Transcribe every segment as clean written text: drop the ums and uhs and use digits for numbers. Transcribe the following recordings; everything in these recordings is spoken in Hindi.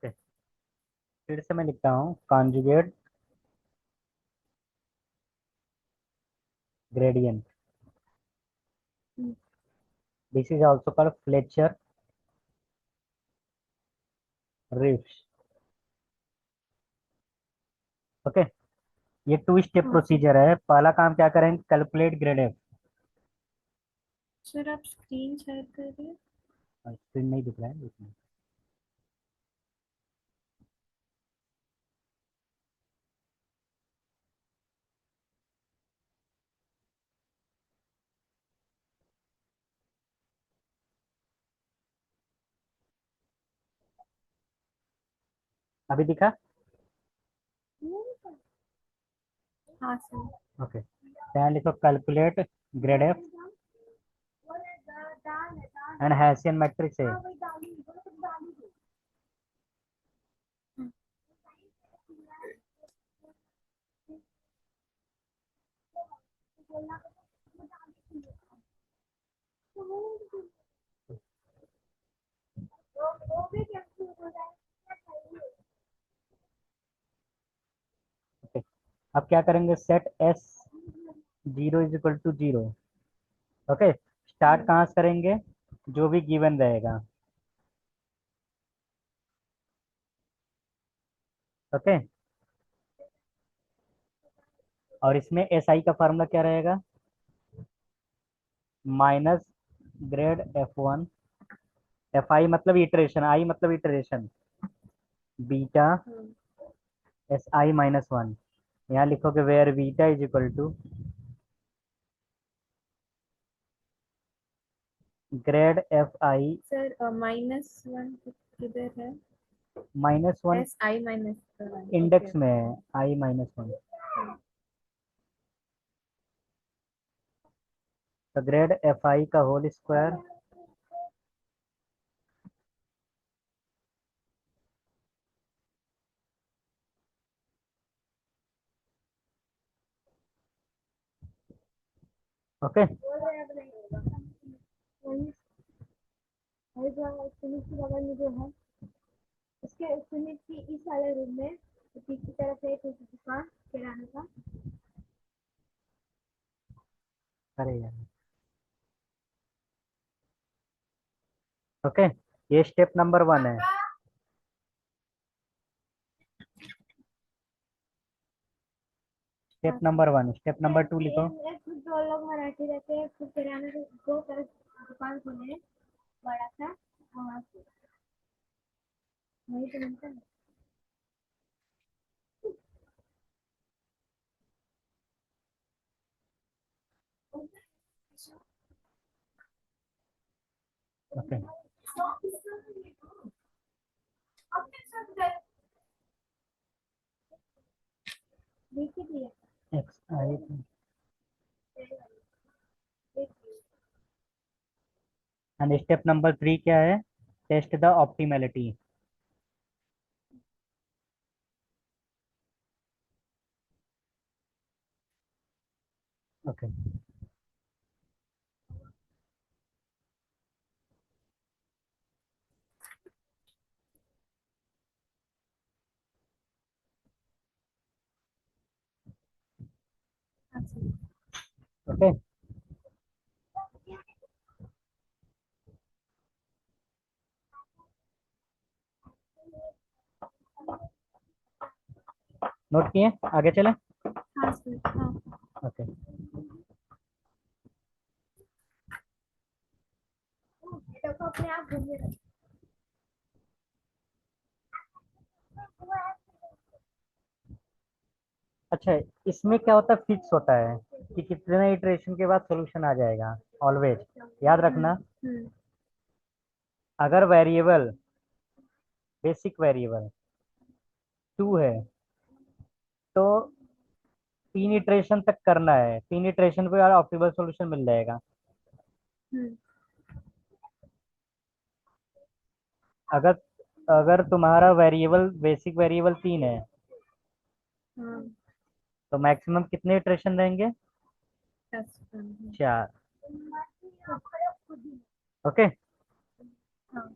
ओके, फिर से मैं लिखता हूँ conjugate gradient. This is also called Fletcher rift. Okay, ये टू स्टेप ओके प्रोसीजर है। पहला काम क्या करेंगे, कैलकुलेट ग्रेड एफ। सर, आप स्क्रीन शेयर कर रहे हैं? स्क्रीन नहीं दिख रहा है इसमें। अभी दिखा? हाँ सर। ओके, तो यहाँ लिखो calculate grad F and Hessian matrix है। ओके, अब क्या करेंगे, set S zero is equal to zero. Okay, start कहाँ से करेंगे, जो भी गिवन रहेगा। ओके, और इसमें एस आई का फार्मूला क्या रहेगा, minus grad F one, F I मतलब इटरेशन, आई मतलब iteration, beta S I minus one. यहाँ लिखोगे where beta is equal to grad F I sir -1 किधर है? Minus one, SI-1। Okay index में ओके। है आई माइनस वन। तो ग्रेड एफ आई का होल स्क्वायर ओके। और जो सुमित के बगल में जो है, उसके सुमित की इस वाले रूम में पीछे की तरफ है एक दुकान किराने का। अरे यार, ओके, ये स्टेप नंबर वन है। स्टेप हाँ number one, step number two लिखो। दो लोग मराठी रहते हैं, फिर किराने के दो तरफ दुकान खोले हैं, बड़ा सा। वहाँ से वही तो मिलता है। ओके, देखिए भैया। X I and step number three क्या है, टेस्ट द ऑप्टिमैलिटी। ओके, अच्छा। ओके, नोट किए, आगे चले। हाँ सर। हाँ। ओके, देखो अपने आप घूमिए। अच्छा, इसमें क्या होता है, फिक्स होता है कि कितने इटरेशन के बाद सॉल्यूशन आ जाएगा, ऑलवेज याद रखना। हम्म। अगर वेरिएबल, बेसिक वेरिएबल टू है, तो तीन इटरेशन तक करना है, तीन इटरेशन पे ऑप्टिमल सॉल्यूशन मिल जाएगा। हम्म। अगर अगर तुम्हारा वेरिएबल, बेसिक वेरिएबल तीन है, हाँ। तो मैक्सिमम कितने इटरेशन रहेंगे, 10। चार। ओके, हाँ।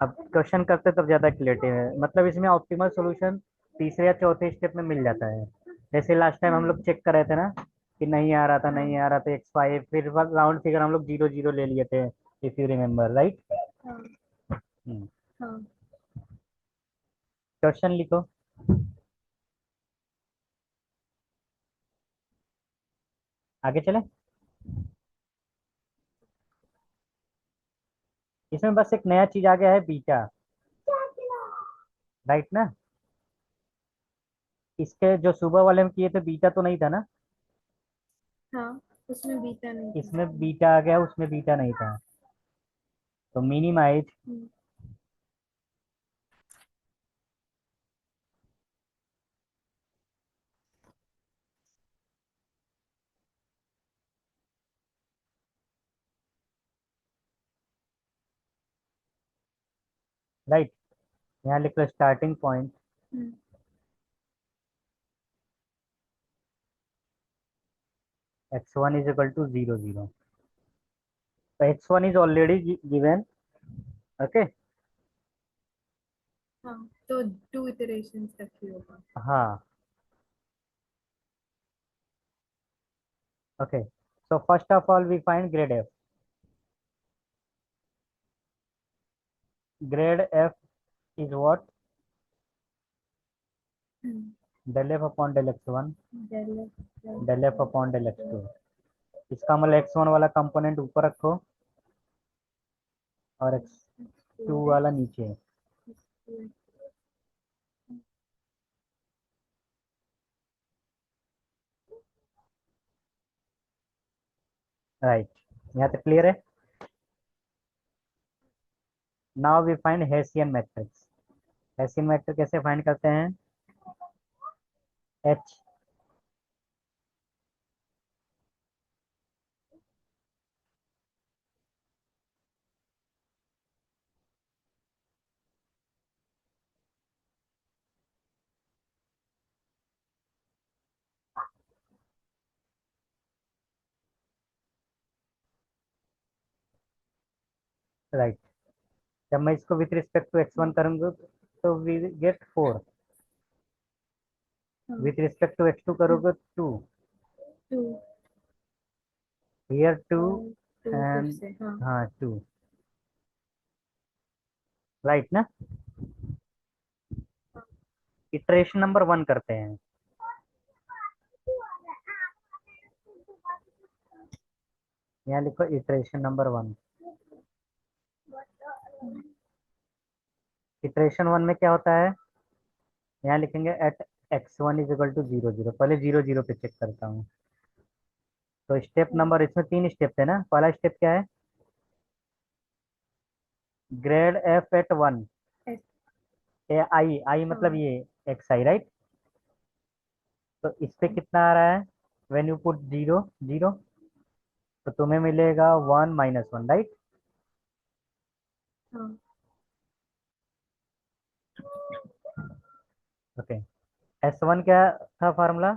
अब क्वेश्चन करते तब ज्यादा क्लियरिटी है, मतलब इसमें ऑप्टिमल सॉल्यूशन तीसरे या चौथे स्टेप में मिल जाता है। जैसे लास्ट टाइम हम लोग चेक कर रहे थे ना कि नहीं आ रहा था, हाँ नहीं आ रहा था x5, फिर राउंड फिगर हम लोग 0 0 ले लिए थे, इफ यू रिमेम्बर राइट। हाँ हाँ। क्वेश्चन लिखो। आगे चले। इसमें बस एक नया चीज आ गया है, बीटा, राइट ना। इसके जो सुबह वाले में किए थे बीटा तो नहीं था ना, हाँ उसमें बीता नहीं था। इसमें बीटा आ गया, उसमें बीटा नहीं था। तो मिनिमाइज हम्म, राइट। यहाँ लिख लो starting point hmm, x1 is equal to 0 0। तो x1 is already given. Okay. हाँ तो 2 इटरेशंस तक ही होगा। हाँ। Okay, so first of all we find grad F. Grad F is what? Del F upon del x1, del F upon del x2। इसका मतलब x1 वाला कंपोनेंट ऊपर रखो और x2 वाला नीचे। राइट, यहाँ तक क्लियर है। Now we find Hessian matrix. Hessian matrix कैसे फाइंड करते हैं? H, right. जब मैं इसको विथ रिस्पेक्ट टू x1 करूंगा तो we get 4, with respect to x2 करोगे 2, 2 हियर 2 और 2 फिर एंड से हाँ। हाँ 2, राइट ना। इटरेशन नंबर 1 करते हैं। यहाँ लिखो इटरेशन नंबर 1। इटरेशन 1 में क्या होता है? यहाँ लिखेंगे eight x1 is equal to 0 0। पहले 0 0 पे चेक करता हूँ। तो स्टेप नंबर, इसमें 3 स्टेप है ना। पहला स्टेप क्या है? Grad f at 1। S I, I मतलब हाँ ये एक्स आई, राइट। तो इस पे कितना आ रहा है? वेन यू पुट 0 0, तो तुम्हें मिलेगा 1 - 1, राइट। हाँ। ओके, S1 क्या था formula?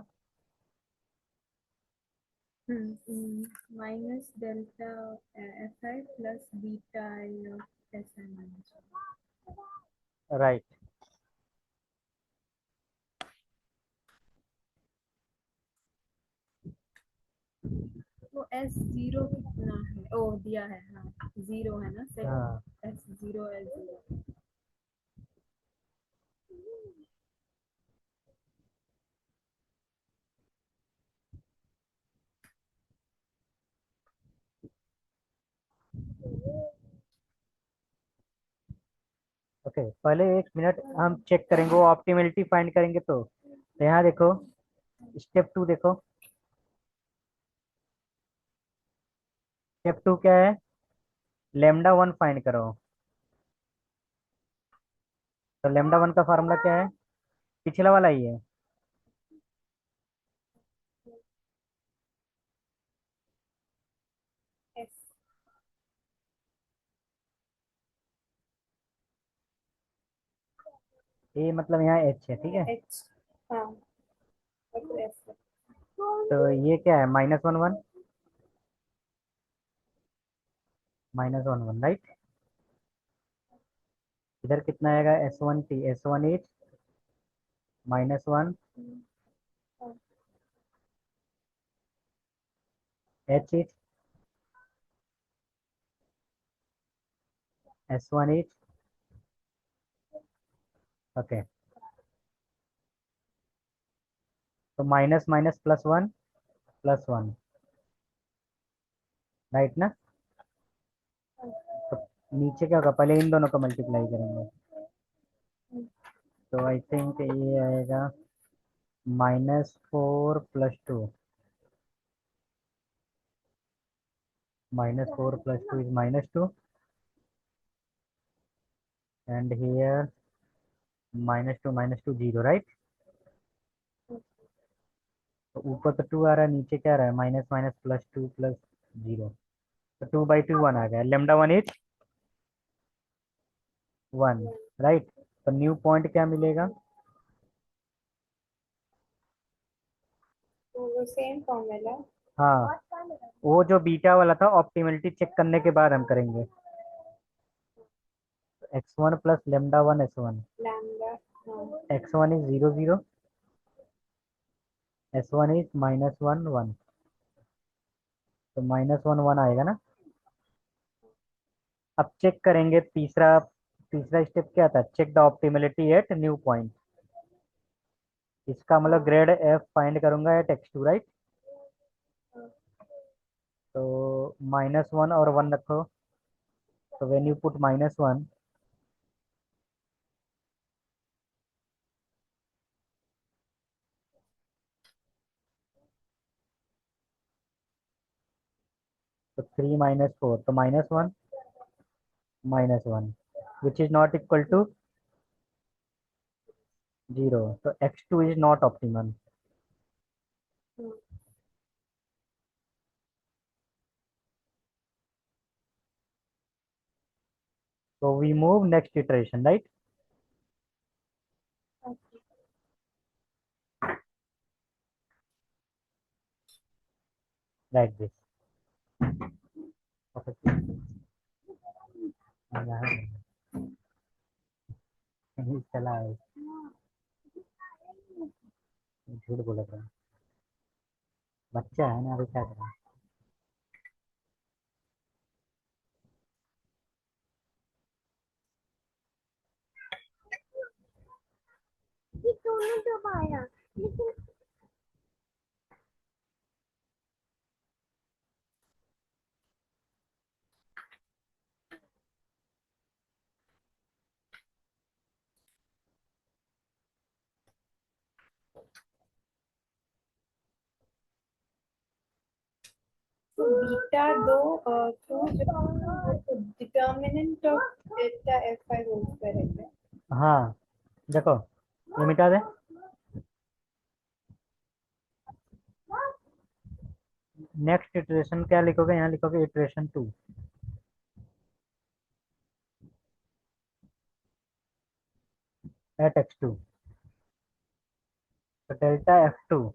Minus delta F I plus beta I of S I minus. Right. तो एस जीरो कितना है? ओ दिया है हाँ, जीरो है ना हाँ, set. S zero S zero. Okay, पहले 1 मिनट हम चेक करेंगे, वो ऑप्टिमलिटी फाइंड करेंगे। तो यहाँ देखो, स्टेप 2 देखो। स्टेप 2 क्या है? लेमडा 1 फाइंड करो। तो लेमडा 1 का फार्मूला क्या है? पिछला वाला ही है। एस ए मतलब यहाँ एच है, ठीक है। एच हाँ और फिर एस। तो ये क्या है? -1 1, -1 1, राइट। इधर कितना आएगा, S1T, S1H -1, HH, S1H, okay. तो माइनस माइनस +1 +1, राइट ना। तो नीचे क्या होगा, पहले इन दोनों को मल्टीप्लाई करेंगे, तो आई थिंक ये आएगा -4 + 2, -4 + 2 is -2, and here -2 -2 0, राइट। तो ऊपर तो 2 आ रहा है, नीचे क्या आ रहा है, माइनस माइनस +2 + 0, तो 2/2 1 आ गया, λ1 इज 1, राइट। तो न्यू पॉइंट क्या मिलेगा, तो वो सेम फॉर्मूला। हाँ, वो जो बीटा वाला था ऑप्टिमलिटी चेक करने के बाद हम करेंगे, x1 + λ1 s1, लैम्डा, हाँ। x1 is 0 0, s1 is -1 1, तो -1 1 आएगा ना। अब चेक करेंगे, तीसरा तीसरा स्टेप क्या था, check the optimality at new point. इसका मतलब ग्रेड एफ फाइंड करूंगा एट x2, राइट। तो -1 और 1 रखो, तो व्हेन यू पुट -1, तो 3 -4, तो -1 -1, which is not equal to 0, so x2 is not optimum. So we move next iteration, right? Like this. Okay. चला है, झूठ बोल रहा है, बच्चा है ना, अभी क्या करें। ये दोनों जब आया लेकिन तो बीटा दो to determinant of delta F5 whole square है। हाँ, देखो, ये मिटा दे, नेक्स्ट इटरेशन क्या लिखोगे, यहाँ लिखोगे इटरेशन 2 एट x2, तो डेल्टा F2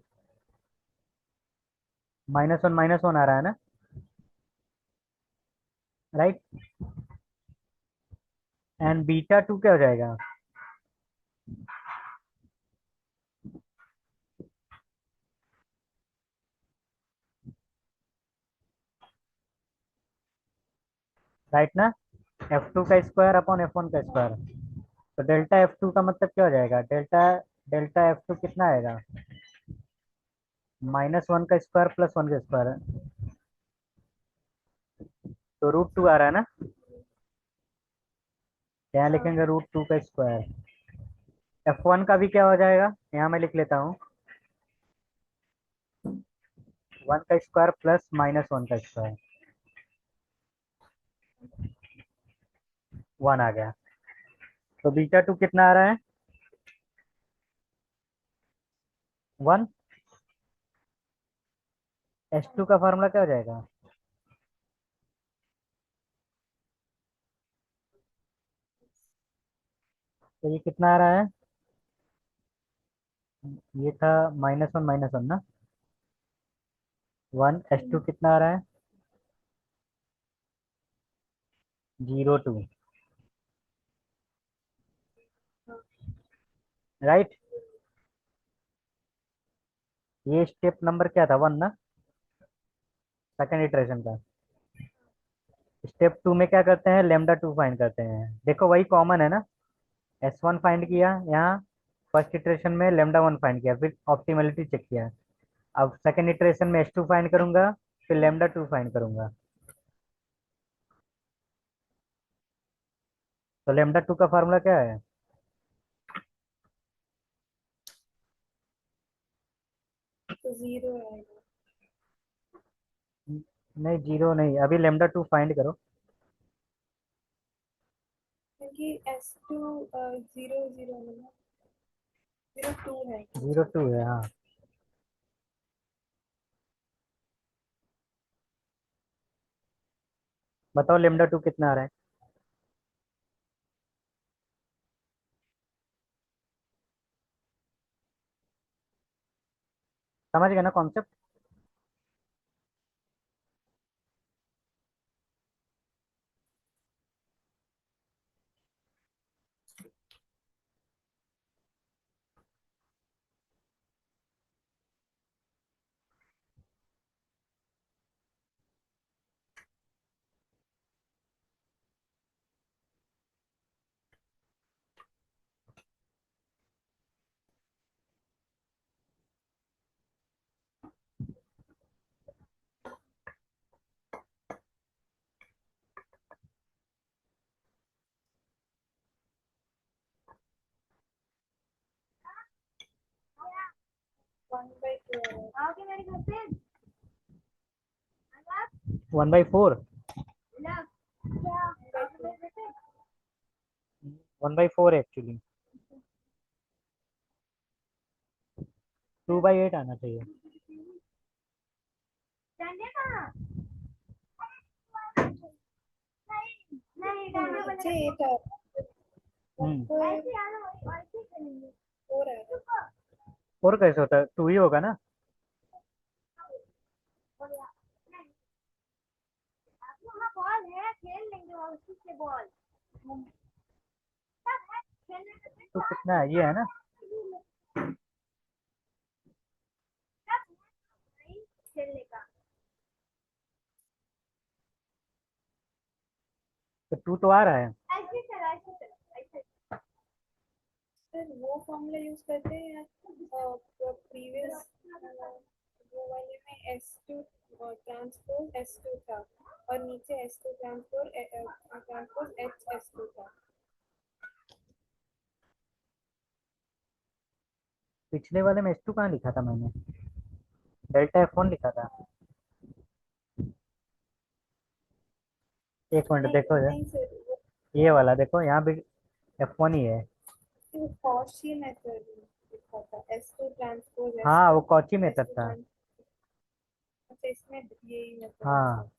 -1 आ रहा है ना, राइट। एंड बीटा 2 क्या हो जाएगा, राइट ना, F2 का स्क्वायर अपॉन F1 का स्क्वायर, तो डेल्टा F2 का मतलब क्या हो जाएगा, डेल्टा डेल्टा F2 कितना आएगा, -1 का स्क्वायर +1 का स्क्वायर, तो √2 आ रहा है ना, यहाँ लिखेंगे √2 का स्क्वायर। F1 का भी क्या हो जाएगा, यहाँ मैं लिख लेता हूँ, 1 का स्क्वायर प्लस -1 का स्क्वायर, 1 आ गया। तो बीटा 2 कितना आ रहा है, 1। S2 का फार्मूला क्या हो जाएगा, तो ये कितना आ रहा है, ये था -1 ना, 1, S2 कितना आ रहा है, 0 2, राइट। ये स्टेप नंबर क्या था, 1 ना, सेकंड इटरेशन का। स्टेप 2 में क्या करते हैं, लेमडा 2 फाइंड करते हैं। देखो वही कॉमन है ना, S1 फाइंड किया यहाँ फर्स्ट इटरेशन में, लेमडा 1 फाइंड किया, फिर ऑप्टिमलिटी चेक किया। अब सेकंड इटरेशन में S2 फाइंड करूंगा, फिर लेमडा 2 फाइंड करूंगा। तो लेमडा 2 का फार्मूला क्या है? तो जीरो आएगा नहीं, जीरो नहीं, अभी लेमडा 2 फाइंड करो। क्योंकि S2 जीरो जीरो मतलब जीरो टू है। 02 है, हाँ। बताओ लेमडा 2 कितना आ रहा है? समझ गए ना कॉन्सेप्ट? वन बाई टू आओगे मेरे घर पे? 1/4। क्या आओगे मेरे घर पे? 1/4 एक्चुअली, 2/8 आना चाहिए। जाने कहाँ? नहीं नीचे एट आ हम्म। ऐसे करेंगे फोर है। और कैसे होता है, 2 ही होगा ना। वहाँ बॉल है, खेल लेंगे और उसी से बॉल सब है खेलने का। तो कितना है, ये है ना। सब है भाई खेलने का। तो 2 तो आ रहा है। ऐसे चला ऐसे चला ऐसे। सर वो फॉर्मूला यूज करते हैं या प्रीवियस वो वाले में S2 ट्रांसपोज S2 था और नीचे S2 ट्रांसपोज S2 था। पिछले वाले में S2 कहाँ लिखा था मैंने, डेल्टा F1 लिखा था। एक मिनट नहीं देखो नहीं सर वो ये वाला देखो, यहाँ भी F1 ही है। कॉची मेथड लिखा था S2 ट्रांसपोज हाँ, वो कॉची मेथड S2 था। ट्रांस। अच्छा इसमें यही मेथड है सर। हाँ।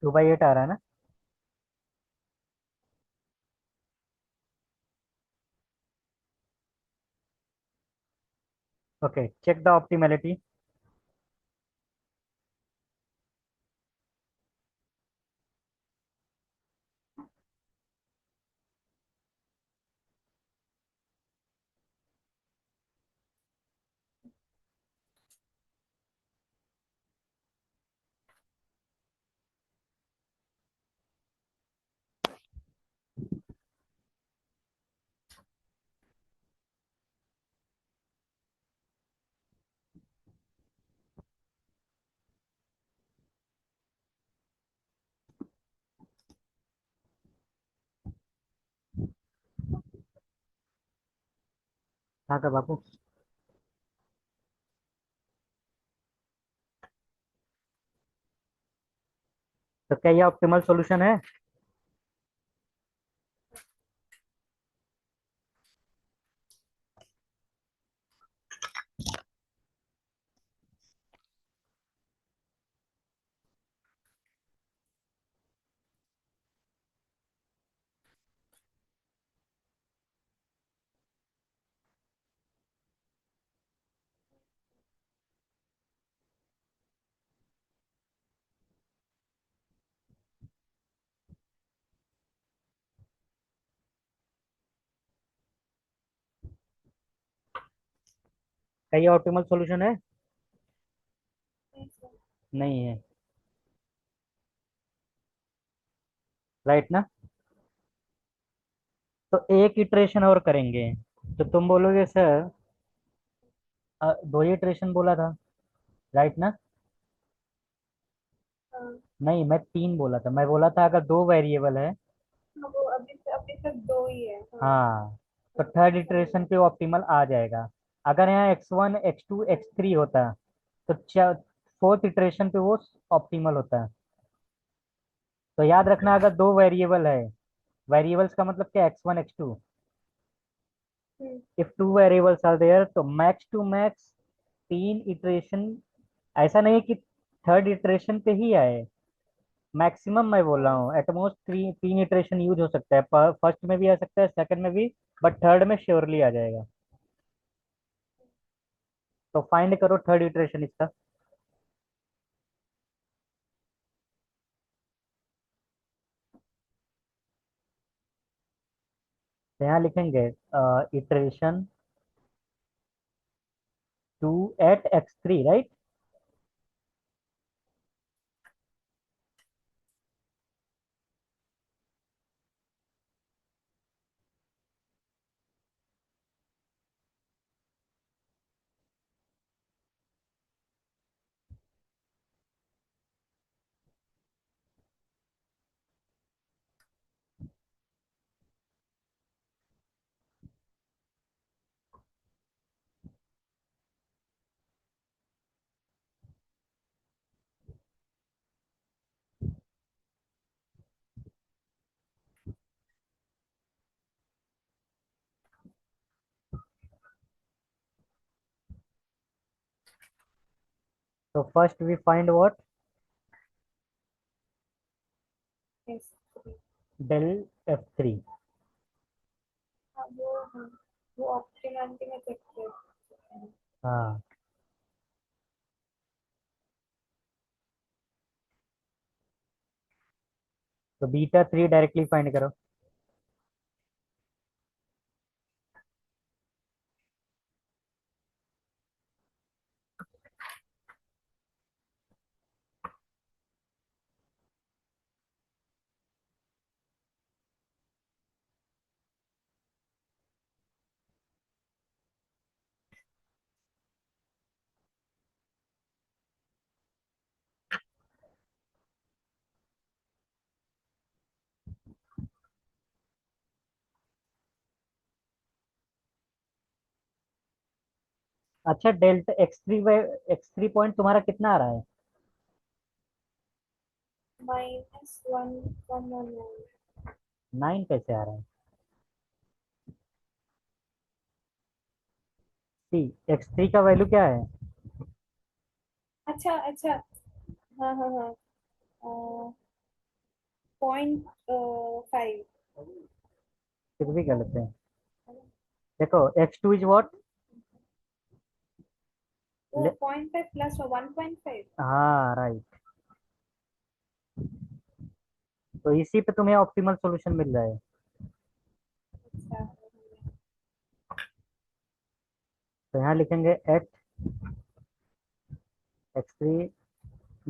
2/8 आ रहा है ना। Okay, check the optimality. हाँ का बाबू। तो क्या ये ऑप्टिमल सॉल्यूशन है? क्या ये ऑप्टिमल सॉल्यूशन है? नहीं सर। नहीं है। राइट ना? तो एक इटरेशन और करेंगे। तो तुम बोलोगे सर, दो ही इटरेशन बोला था, राइट ना? हाँ नहीं, मैं तीन बोला था। मैं बोला था अगर दो वेरिएबल है। हाँ, वो अभी अभी तक दो ही है, हाँ। हाँ, तो हाँ, थर्ड समझ इटरेशन गई। पे ऑप्टिमल आ जाएगा। अगर यहाँ x1 x2 x3 होता, तो फोर्थ इटरेशन पे वो ऑप्टिमल होता है। तो याद रखना, अगर दो वेरिएबल है, वेरिएबल्स का मतलब क्या, x1 x2। Hmm. If two variables are there, तो मैक्स टू मैक्स तीन इटरेशन। ऐसा नहीं कि थर्ड इटरेशन पे ही आए। मैक्सिमम मैं बोल रहा हाँ हूँ, एटमोस्ट तीन इटरेशन यूज हो सकता है। फर्स्ट में भी आ सकता है, सेकंड में भी, बट थर्ड में श्योरली आ जाएगा। तो फाइंड करो थर्ड इटरेशन इसका। तो यहाँ लिखेंगे iteration two at x3, right? तो first we find what? Yes. Del f3। हाँ वो, हाँ वो ऑप्टिमलिटी में चेक कर सकते हैं। हाँ, तो बीटा 3 डायरेक्टली फाइंड करो। अच्छा, डेल्टा x3 पॉइंट तुम्हारा कितना आ रहा है? -1,1,1। 9 कैसे आ रहा है? सी, x3 का वैल्यू क्या है? अच्छा अच्छा, हाँ हाँ हाँ, 0.5। फिर भी गलत है। देखो, x2 इज व्हाट? वो 0.5 प्लस 1.5। हाँ, राइट। तो इसी पे तुम्हें ऑप्टिमल सॉल्यूशन मिल जाए। अच्छा। तो यहाँ लिखेंगे eight x3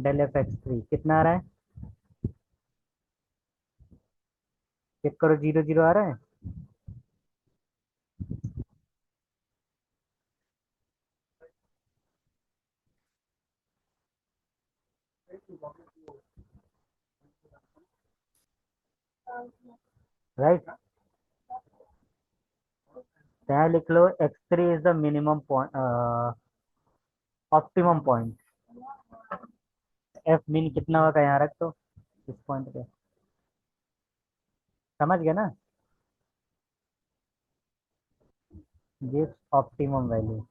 del F x3 कितना आ रहा है? चेक करो, 0 0 आ रहा है। राइट। तो यहाँ लिख लो, x3 is the minimum point, optimum point. F mean कितना होगा यहाँ रख दो, इस पॉइंट पे। समझ गए ना? ये ऑप्टिमम वैल्यू।